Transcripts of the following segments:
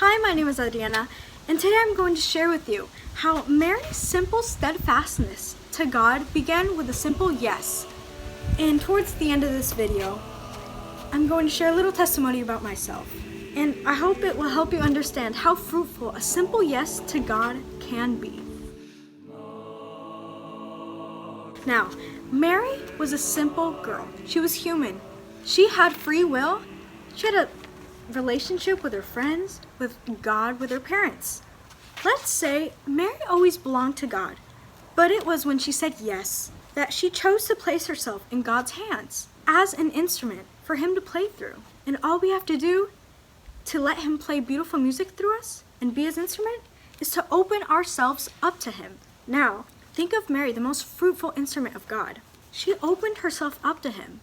Hi, my name is Adriana, and today I'm going to share with you how Mary's simple steadfastness to God began with a simple yes. And towards the end of this video, I'm going to share a little testimony about myself. And I hope it will help you understand how fruitful a simple yes to God can be. Now, Mary was a simple girl. She was human. She had free will. She had a relationship with her friends, with God, with her parents. Let's say Mary always belonged to God, but it was when she said yes that she chose to place herself in God's hands as an instrument for Him to play through. And all we have to do to let Him play beautiful music through us and be His instrument is to open ourselves up to Him. Now, think of Mary, the most fruitful instrument of God. She opened herself up to Him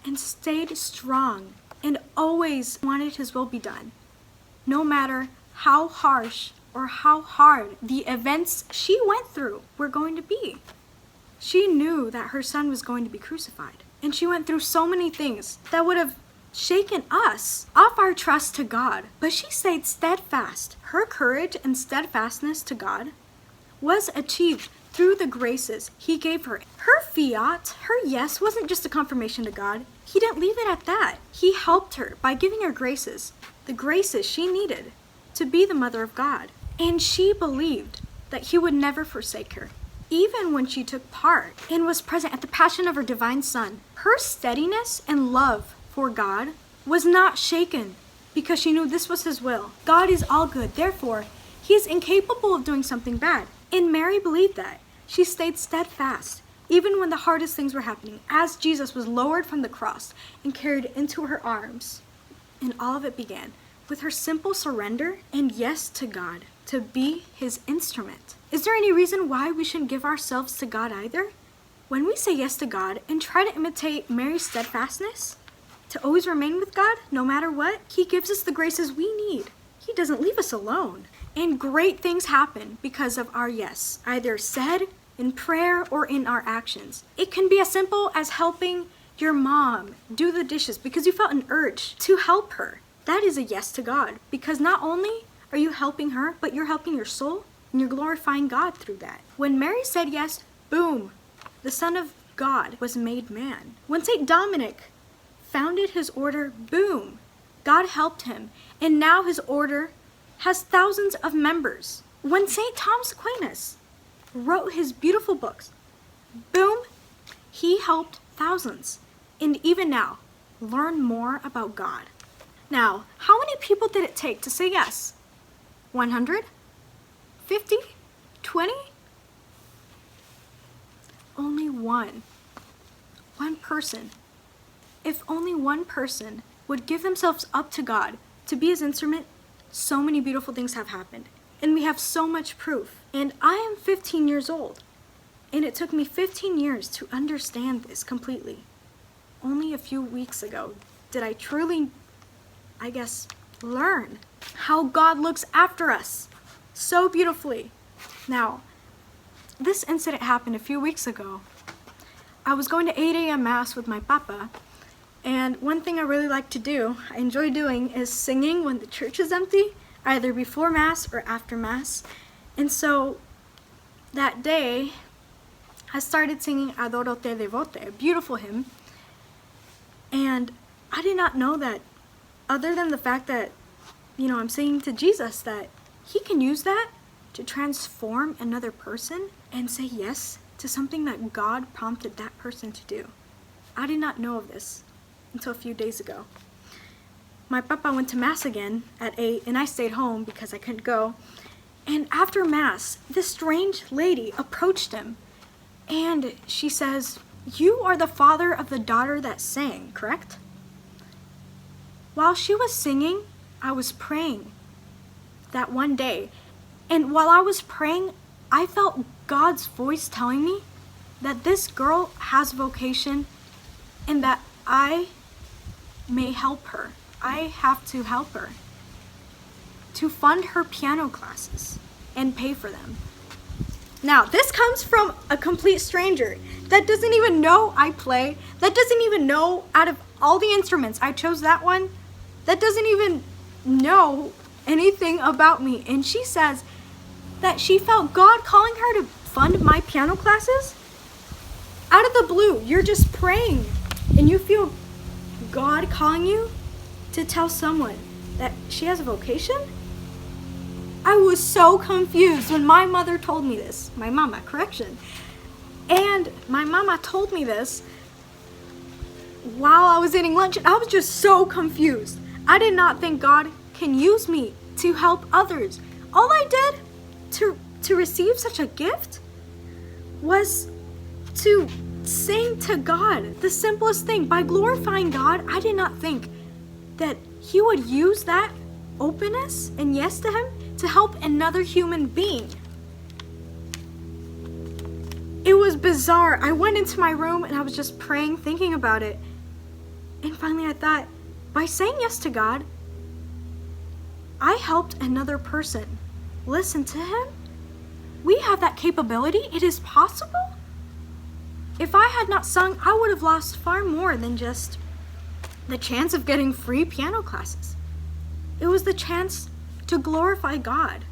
and stayed strong and always wanted His will be done, no matter how harsh or how hard the events she went through were going to be. She knew that her son was going to be crucified, and she went through so many things that would have shaken us off our trust to God, but she stayed steadfast. Her courage and steadfastness to God was achieved through the graces He gave her. Her fiat, her yes, wasn't just a confirmation to God. He didn't leave it at that. He helped her by giving her graces, the graces she needed to be the mother of God. And she believed that He would never forsake her, even when she took part and was present at the passion of her divine Son. Her steadiness and love for God was not shaken because she knew this was His will. God is all good, therefore, He is incapable of doing something bad. And Mary believed that. She stayed steadfast, even when the hardest things were happening, as Jesus was lowered from the cross and carried into her arms. And all of it began with her simple surrender and yes to God, to be His instrument. Is there any reason why we shouldn't give ourselves to God either? When we say yes to God and try to imitate Mary's steadfastness, to always remain with God no matter what, He gives us the graces we need. He doesn't leave us alone. And great things happen because of our yes, either said in prayer or in our actions. It can be as simple as helping your mom do the dishes because you felt an urge to help her. That is a yes to God, because not only are you helping her, but you're helping your soul and you're glorifying God through that. When Mary said yes, boom, the Son of God was made man. When St. Dominic founded his order, boom, God helped him. And now his order has thousands of members. When St. Thomas Aquinas wrote his beautiful books, boom, he helped thousands. And even now, learn more about God. Now, how many people did it take to say yes? 100? 50? 20? Only one. One person. If only one person would give themselves up to God to be His instrument, so many beautiful things have happened. And we have so much proof. And I am 15 years old. And it took me 15 years to understand this completely. Only a few weeks ago did I truly, learn how God looks after us so beautifully. Now, this incident happened a few weeks ago. I was going to 8 a.m. Mass with my papa. And one thing I really like to do, I enjoy doing, is singing when the church is empty, either before Mass or after Mass. And so that day, I started singing Adoro Te Devote, a beautiful hymn. And I did not know that, other than the fact that, I'm singing to Jesus, that He can use that to transform another person and say yes to something that God prompted that person to do. I did not know of this until a few days ago. My papa went to Mass again at 8, and I stayed home because I couldn't go. And after Mass, this strange lady approached him, and she says, "You are the father of the daughter that sang, correct?" While she was singing, I was praying that one day. And while I was praying, I felt God's voice telling me that this girl has vocation and that I may help her. I have to help her to fund her piano classes and pay for them. Now, this comes from a complete stranger that doesn't even know I play, that doesn't even know out of all the instruments I chose that one, that doesn't even know anything about me. And she says that she felt God calling her to fund my piano classes. Out of the blue, you're just praying and you feel God calling you to tell someone that she has a vocation? I was so confused when my mother told me this. My mama, correction. And my mama told me this while I was eating lunch, and I was just so confused. I did not think God can use me to help others. All I did to receive such a gift was to sing to God. The simplest thing. By glorifying God, I did not think that He would use that openness and yes to Him to help another human being. It was bizarre. I went into my room and I was just praying, thinking about it. And finally I thought, by saying yes to God, I helped another person listen to Him. We have that capability. It is possible. If I had not sung, I would have lost far more than just the chance of getting free piano classes. It was the chance to glorify God.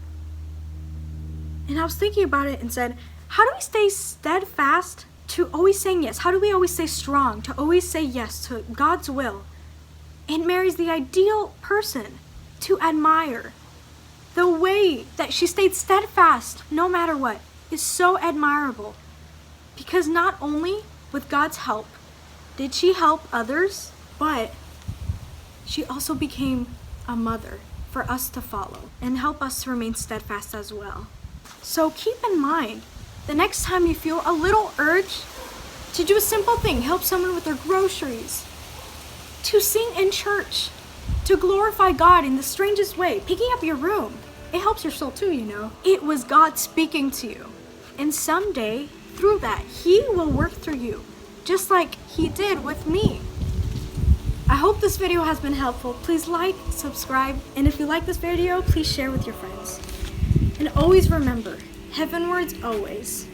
And I was thinking about it and said, how do we stay steadfast to always saying yes? How do we always stay strong to always say yes to God's will? And Mary's the ideal person to admire. The way that she stayed steadfast no matter what is so admirable. Because not only with God's help did she help others, but she also became a mother for us to follow and help us to remain steadfast as well. So keep in mind, the next time you feel a little urge to do a simple thing, help someone with their groceries, to sing in church, to glorify God in the strangest way, picking up your room, it helps your soul too, you know. It was God speaking to you. And someday, through that, He will work through you, just like He did with me. I hope this video has been helpful. Please like, subscribe, and if you like this video, please share with your friends. And always remember, heavenwards always.